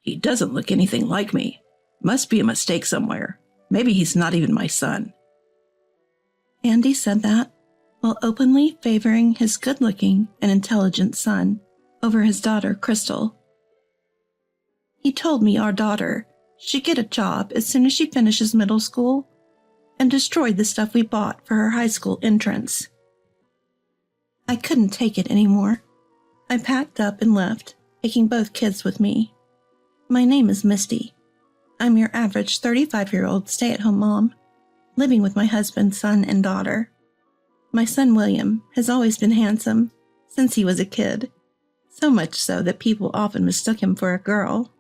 He doesn't look anything like me. Must be a mistake somewhere. Maybe he's not even my son." Andy said that while openly favoring his good-looking and intelligent son over his daughter, Crystal. He told me our daughter should get a job as soon as she finishes middle school and destroyed the stuff we bought for her high school entrance. I couldn't take it anymore. I packed up and left, taking both kids with me. My name is Misty. I'm your average 35-year-old stay-at-home mom, living with my husband, son, and daughter. My son William has always been handsome since he was a kid, so much so that people often mistook him for a girl.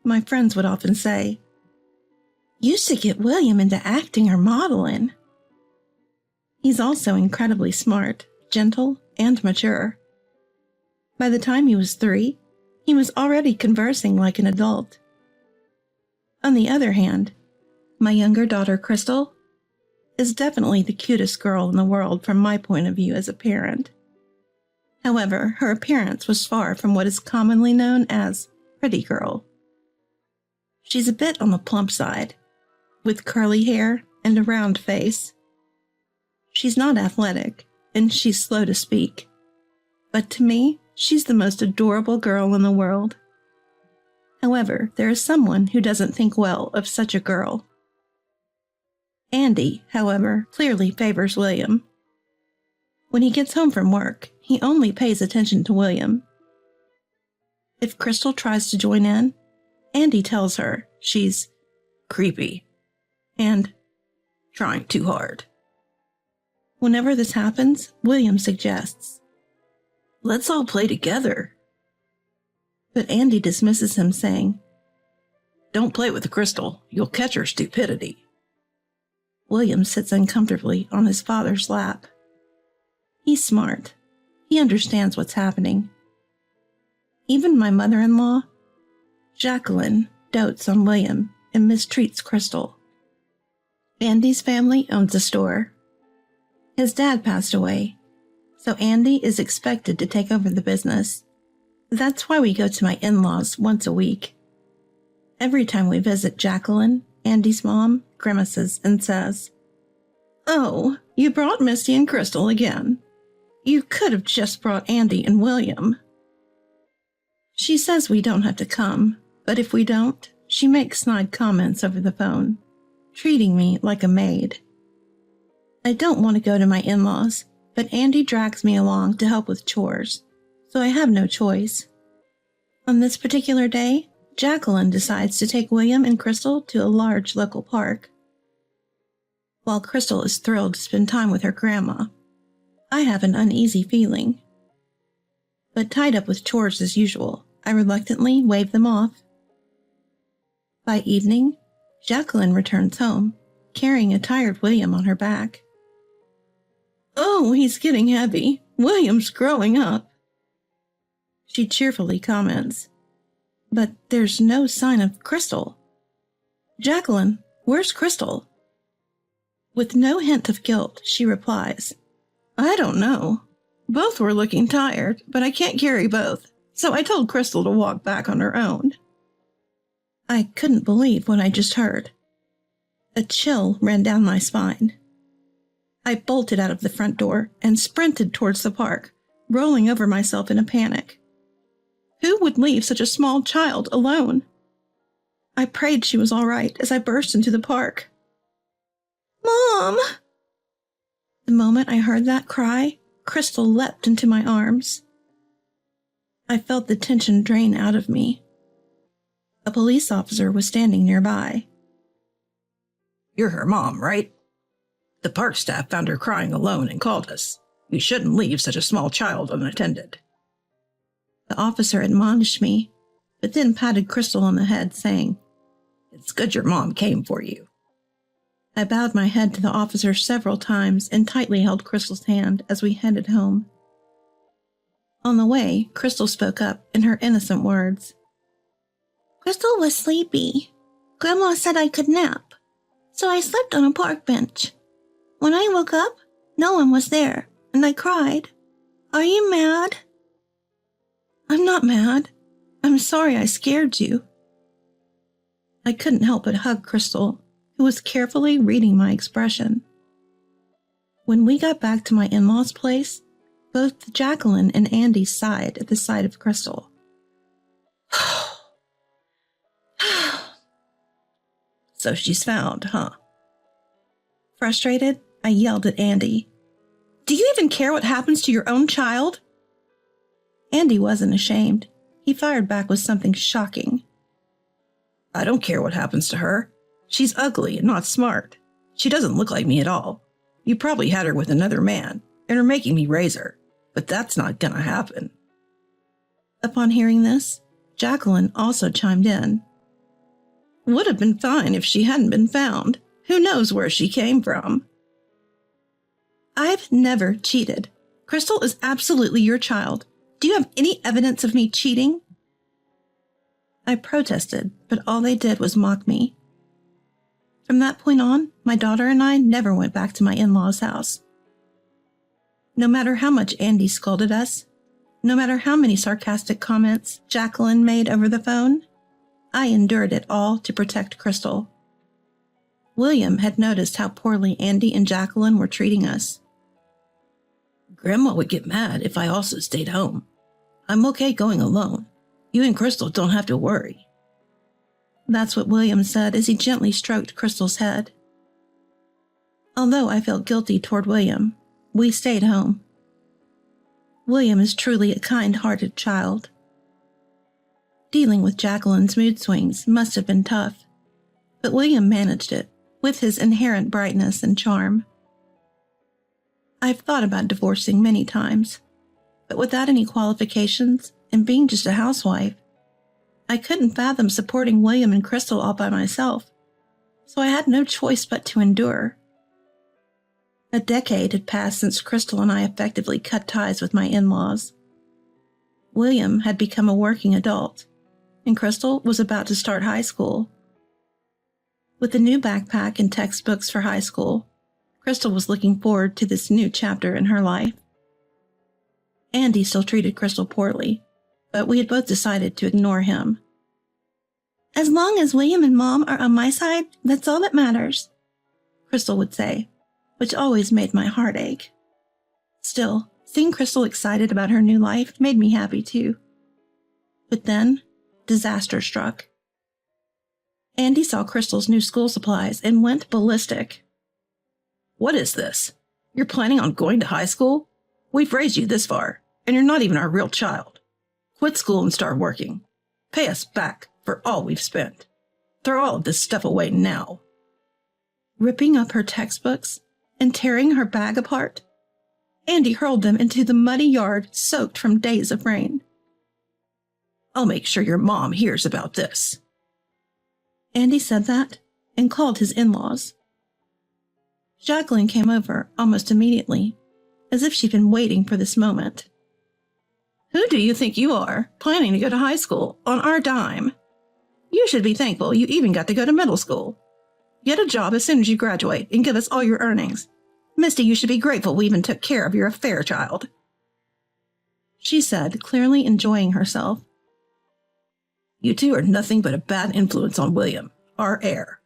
My friends would often say, "You should get William into acting or modeling." He's also incredibly smart, gentle, and mature. By the time he was 3, he was already conversing like an adult. On the other hand, my younger daughter, Crystal, is definitely the cutest girl in the world from my point of view as a parent. However, her appearance was far from what is commonly known as pretty girl. She's a bit on the plump side, with curly hair and a round face. She's not athletic, and she's slow to speak. But to me, she's the most adorable girl in the world. However, there is someone who doesn't think well of such a girl. Andy, however, clearly favors William. When he gets home from work, he only pays attention to William. If Crystal tries to join in, Andy tells her she's creepy and trying too hard. Whenever this happens, William suggests, "Let's all play together." But Andy dismisses him, saying, "Don't play with Crystal. You'll catch her stupidity." William sits uncomfortably on his father's lap. He's smart. He understands what's happening. Even my mother-in-law, Jacqueline, dotes on William and mistreats Crystal. Andy's family owns a store. His dad passed away, so Andy is expected to take over the business. That's why we go to my in-laws once a week. Every time we visit Jacqueline, Andy's mom grimaces and says, "Oh, you brought Misty and Crystal again. You could have just brought Andy and William." She says we don't have to come, but if we don't, she makes snide comments over the phone, treating me like a maid. I don't want to go to my in-laws, but Andy drags me along to help with chores, so I have no choice. On this particular day, Jacqueline decides to take William and Crystal to a large local park. While Crystal is thrilled to spend time with her grandma, I have an uneasy feeling. But tied up with chores as usual, I reluctantly wave them off. By evening, Jacqueline returns home, carrying a tired William on her back. "Oh, he's getting heavy. William's growing up," she cheerfully comments. But there's no sign of Crystal. "Jacqueline, where's Crystal?" With no hint of guilt, she replies, "I don't know. Both were looking tired, but I can't carry both, so I told Crystal to walk back on her own." I couldn't believe what I just heard. A chill ran down my spine. I bolted out of the front door and sprinted towards the park, rolling over myself in a panic. Who would leave such a small child alone? I prayed she was all right as I burst into the park. "Mom!" The moment I heard that cry, Crystal leapt into my arms. I felt the tension drain out of me. A police officer was standing nearby. "You're her mom, right? The park staff found her crying alone and called us. You shouldn't leave such a small child unattended." The officer admonished me, but then patted Crystal on the head, saying, "It's good your mom came for you." I bowed my head to the officer several times and tightly held Crystal's hand as we headed home. On the way, Crystal spoke up in her innocent words. "Crystal was sleepy. Grandma said I could nap, so I slept on a park bench. When I woke up, no one was there, and I cried. Are you mad?" "I'm not mad. I'm sorry I scared you, I couldn't help but hug Crystal, who was carefully reading my expression. When we got back to my in-laws' place, both Jacqueline and Andy sighed at the sight of Crystal. So she's found, huh? Frustrated, I yelled at Andy. Do you even care what happens to your own child? Andy wasn't ashamed. He fired back with something shocking. I don't care what happens to her. She's ugly and not smart. She doesn't look like me at all. You probably had her with another man and are making me raise her, but that's not gonna happen. Upon hearing this, Jacqueline also chimed in. Would have been fine if she hadn't been found. Who knows where she came from? I've never cheated. Crystal is absolutely your child. Do you have any evidence of me cheating? I protested, but all they did was mock me. From that point on, my daughter and I never went back to my in-laws' house. No matter how much Andy scolded us, no matter how many sarcastic comments Jacqueline made over the phone, I endured it all to protect Crystal. William had noticed how poorly Andy and Jacqueline were treating us. Grandma would get mad if I also stayed home. I'm okay going alone. You and Crystal don't have to worry. That's what William said as he gently stroked Crystal's head. Although I felt guilty toward William, we stayed home. William is truly a kind-hearted child. Dealing with Jacqueline's mood swings must have been tough, but William managed it with his inherent brightness and charm. I've thought about divorcing many times, but without any qualifications and being just a housewife, I couldn't fathom supporting William and Crystal all by myself, so I had no choice but to endure. A decade had passed since Crystal and I effectively cut ties with my in-laws. William had become a working adult, and Crystal was about to start high school. With a new backpack and textbooks for high school, Crystal was looking forward to this new chapter in her life. Andy still treated Crystal poorly, but we had both decided to ignore him. As long as William and Mom are on my side, that's all that matters, Crystal would say, which always made my heart ache. Still, seeing Crystal excited about her new life made me happy too. But then, disaster struck. Andy saw Crystal's new school supplies and went ballistic. What is this? You're planning on going to high school? We've raised you this far, and you're not even our real child. Quit school and start working. Pay us back for all we've spent. Throw all of this stuff away now. Ripping up her textbooks and tearing her bag apart, Andy hurled them into the muddy yard soaked from days of rain. I'll make sure your mom hears about this. Andy said that and called his in-laws. Jacqueline came over almost immediately, as if she'd been waiting for this moment. Who do you think you are, planning to go to high school on our dime? You should be thankful you even got to go to middle school. Get a job as soon as you graduate and give us all your earnings. Misty, you should be grateful we even took care of your affair child. She said, clearly enjoying herself. You two are nothing but a bad influence on William, our heir.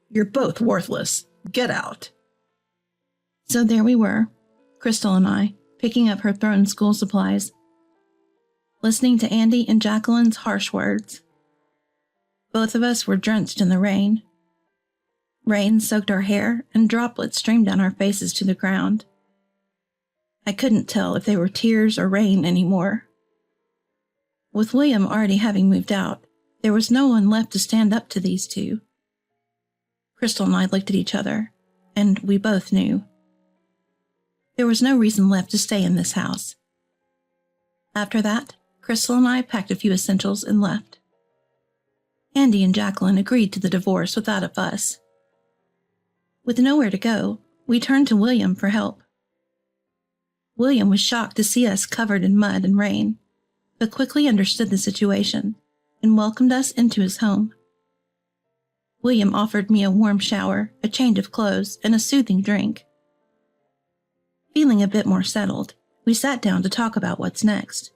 You're both worthless. Get out. So there we were, Crystal and I, picking up her thrown school supplies, listening to Andy and Jacqueline's harsh words. Both of us were drenched in the rain. Rain soaked our hair and droplets streamed down our faces to the ground. I couldn't tell if they were tears or rain anymore. With William already having moved out, there was no one left to stand up to these two. Crystal and I looked at each other, and we both knew. There was no reason left to stay in this house. After that, Crystal and I packed a few essentials and left. Andy and Jacqueline agreed to the divorce without a fuss. With nowhere to go, we turned to William for help. William was shocked to see us covered in mud and rain, but quickly understood the situation and welcomed us into his home. William offered me a warm shower, a change of clothes, and a soothing drink. Feeling a bit more settled, we sat down to talk about what's next.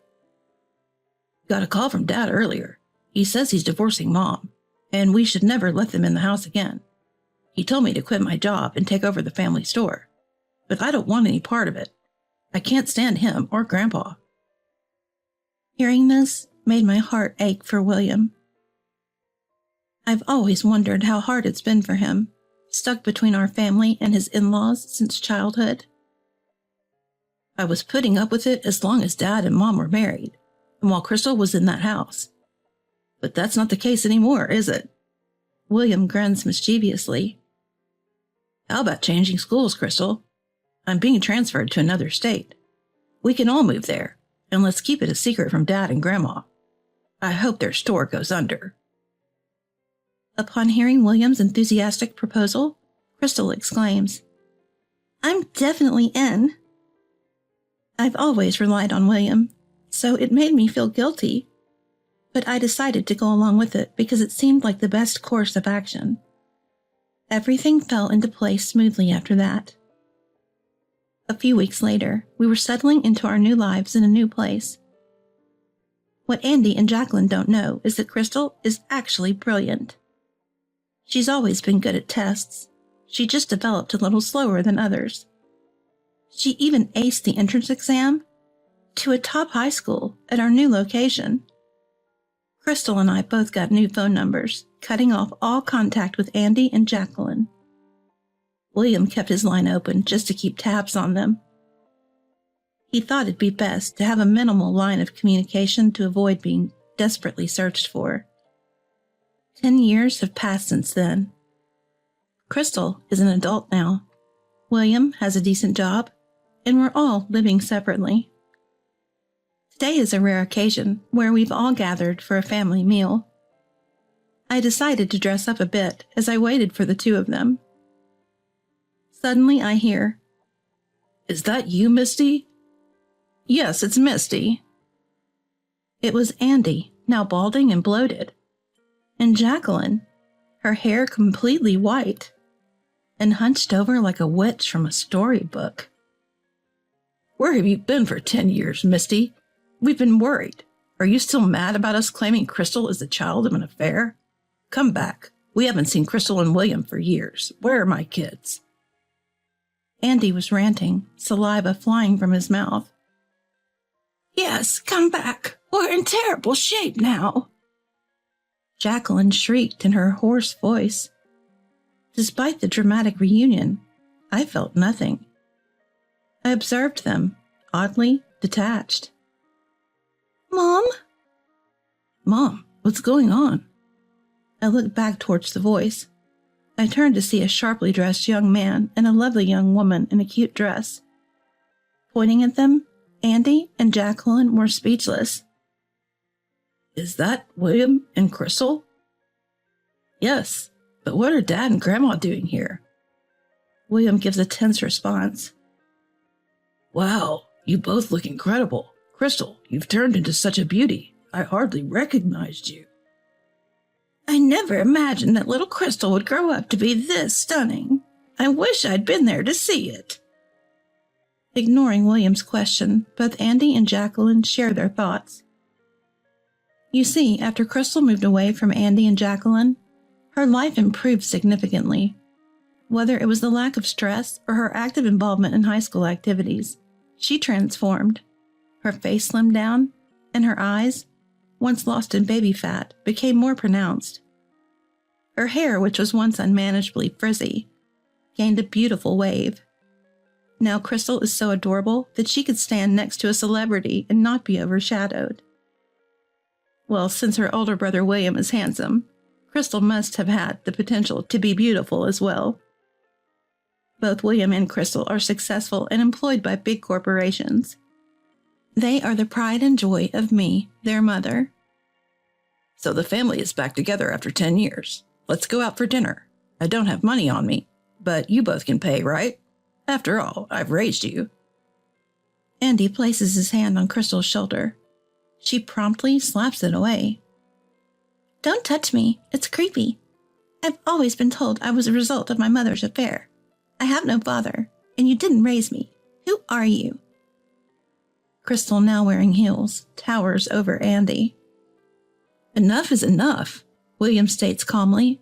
Got a call from Dad earlier. He says he's divorcing Mom, and we should never let them in the house again. He told me to quit my job and take over the family store, but I don't want any part of it. I can't stand him or Grandpa." Hearing this made my heart ache for William. I've always wondered how hard it's been for him, stuck between our family and his in-laws since childhood. "I was putting up with it as long as Dad and Mom were married, and while Crystal was in that house. But that's not the case anymore, is it?" William grins mischievously. "How about changing schools, Crystal? I'm being transferred to another state. We can all move there, and let's keep it a secret from Dad and Grandma. I hope their store goes under." Upon hearing William's enthusiastic proposal, Crystal exclaims, "I'm definitely in." I've always relied on William, so it made me feel guilty, but I decided to go along with it because it seemed like the best course of action. Everything fell into place smoothly after that. A few weeks later, we were settling into our new lives in a new place. What Andy and Jacqueline don't know is that Crystal is actually brilliant. She's always been good at tests. She just developed a little slower than others. She even aced the entrance exam to a top high school at our new location. Crystal and I both got new phone numbers, cutting off all contact with Andy and Jacqueline. William kept his line open just to keep tabs on them. He thought it'd be best to have a minimal line of communication to avoid being desperately searched for. 10 years have passed since then. Crystal is an adult now. William has a decent job, and we're all living separately. Today is a rare occasion where we've all gathered for a family meal. I decided to dress up a bit as I waited for the two of them. Suddenly I hear, "Is that you, Misty?" "Yes, it's Misty." It was Andy, now balding and bloated, and Jacqueline, her hair completely white and hunched over like a witch from a storybook. "Where have you been for 10 years, Misty? We've been worried. Are you still mad about us claiming Crystal is the child of an affair? Come back. We haven't seen Crystal and William for years. Where are my kids?" Andy was ranting, saliva flying from his mouth. "Yes, come back. We're in terrible shape now." Jacqueline shrieked in her hoarse voice. Despite the dramatic reunion, I felt nothing. I observed them, oddly detached. "Mom?" "Mom, what's going on?" I looked back towards the voice. I turned to see a sharply dressed young man and a lovely young woman in a cute dress. Pointing at them, Andy and Jacqueline were speechless. "Is that William and Crystal?" "Yes, but what are Dad and Grandma doing here?" William gives a tense response. "Wow, you both look incredible. Crystal, you've turned into such a beauty. I hardly recognized you." "I never imagined that little Crystal would grow up to be this stunning. I wish I'd been there to see it." Ignoring William's question, both Andy and Jacqueline share their thoughts. You see, after Crystal moved away from Andy and Jacqueline, her life improved significantly. Whether it was the lack of stress or her active involvement in high school activities, she transformed. Her face slimmed down, and her eyes, once lost in baby fat, became more pronounced. Her hair, which was once unmanageably frizzy, gained a beautiful wave. Now Crystal is so adorable that she could stand next to a celebrity and not be overshadowed. Well, since her older brother William is handsome, Crystal must have had the potential to be beautiful as well. Both William and Crystal are successful and employed by big corporations. They are the pride and joy of me, their mother. "So the family is back together after 10 years. Let's go out for dinner. I don't have money on me, but you both can pay, right? After all, I've raised you." Andy places his hand on Crystal's shoulder. She promptly slaps it away. "Don't touch me. It's creepy. I've always been told I was a result of my mother's affair. I have no father, and you didn't raise me. Who are you?" Crystal, now wearing heels, towers over Andy. "Enough is enough. William states calmly.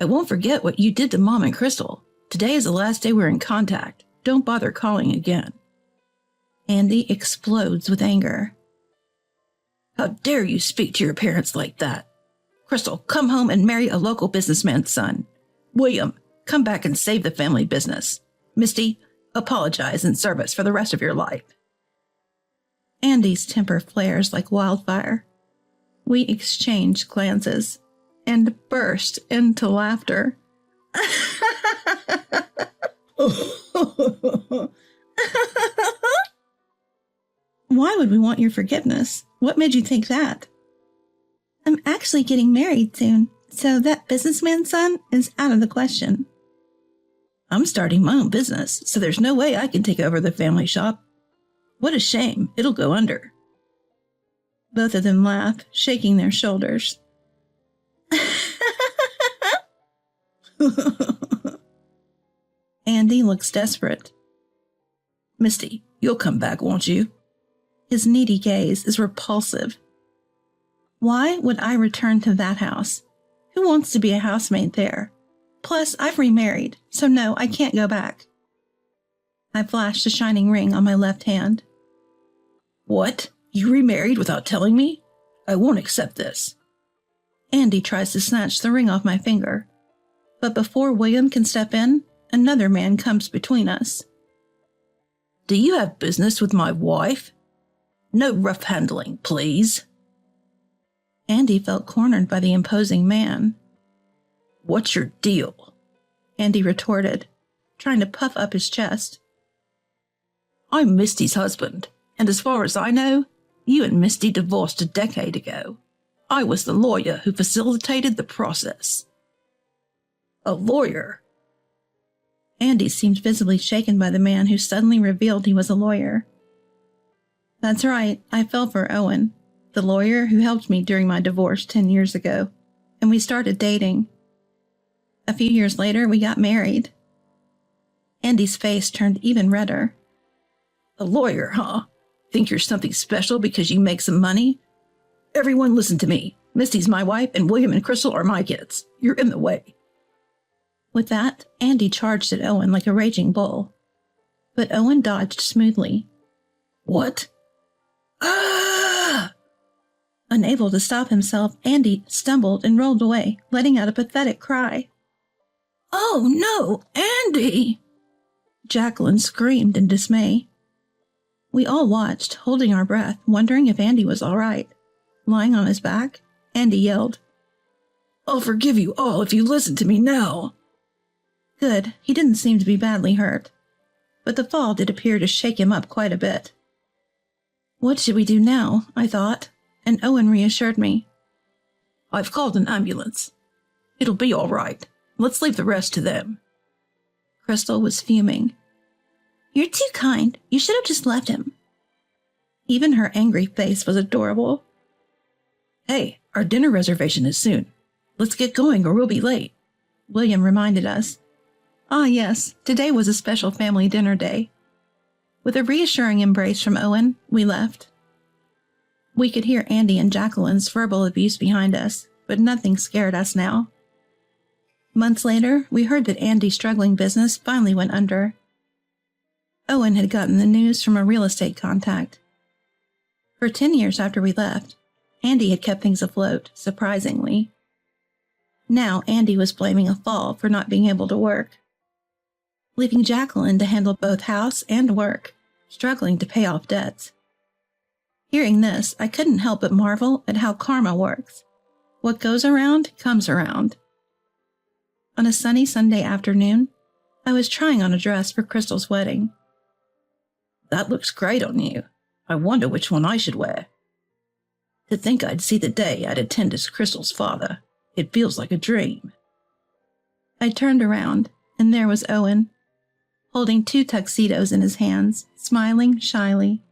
I won't forget what you did to Mom and Crystal. Today is the last day we're in contact. Don't bother calling again. Andy explodes with anger. How dare you speak to your parents like that? Crystal, come home and marry a local businessman's son. William, come back and save the family business. Misty, apologize and serve us for the rest of your life. Andy's temper flares like wildfire. We exchange glances and burst into laughter. Why would we want your forgiveness? What made you think that? I'm actually getting married soon, so that businessman's son is out of the question. I'm starting my own business, so there's no way I can take over the family shop. What a shame. It'll go under. Both of them laugh, shaking their shoulders. Andy looks desperate. Misty, you'll come back, won't you? His needy gaze is repulsive. Why would I return to that house? Who wants to be a housemaid there? Plus, I've remarried, so no, I can't go back. I flash the shining ring on my left hand. What? You remarried without telling me? I won't accept this. Andy tries to snatch the ring off my finger, but before William can step in, another man comes between us. Do you have business with my wife? No rough handling, please. Andy felt cornered by the imposing man. What's your deal? Andy retorted, trying to puff up his chest. I'm Misty's husband, and as far as I know, you and Misty divorced a decade ago. I was the lawyer who facilitated the process. A lawyer? Andy seemed visibly shaken by the man who suddenly revealed he was a lawyer. That's right, I fell for Owen, the lawyer who helped me during my divorce 10 years ago, and we started dating. A few years later, we got married. Andy's face turned even redder. A lawyer, huh? Think you're something special because you make some money? Everyone listen to me. Misty's my wife, and William and Crystal are my kids. You're in the way. With that, Andy charged at Owen like a raging bull. But Owen dodged smoothly. What? Ah! Unable to stop himself, Andy stumbled and rolled away, letting out a pathetic cry. Oh no, Andy! Jacqueline screamed in dismay. We all watched, holding our breath, wondering if Andy was all right. Lying on his back, Andy yelled, I'll forgive you all if you listen to me now. Good, he didn't seem to be badly hurt, but the fall did appear to shake him up quite a bit. What should we do now? I thought, and Owen reassured me. I've called an ambulance. It'll be all right. Let's leave the rest to them. Crystal was fuming. You're too kind. You should have just left him. Even her angry face was adorable. Hey, our dinner reservation is soon. Let's get going or we'll be late, William reminded us. Ah, yes, today was a special family dinner day. With a reassuring embrace from Owen, we left. We could hear Andy and Jacqueline's verbal abuse behind us, but nothing scared us now. Months later, we heard that Andy's struggling business finally went under. Owen had gotten the news from a real estate contact. For 10 years after we left, Andy had kept things afloat, surprisingly. Now Andy was blaming a fall for not being able to work, leaving Jacqueline to handle both house and work, struggling to pay off debts. Hearing this, I couldn't help but marvel at how karma works. What goes around comes around. On a sunny Sunday afternoon, I was trying on a dress for Crystal's wedding. That looks great on you. I wonder which one I should wear. To think I'd see the day I'd attend as Crystal's father. It feels like a dream. I turned around, and there was Owen, holding 2 tuxedos in his hands, smiling shyly.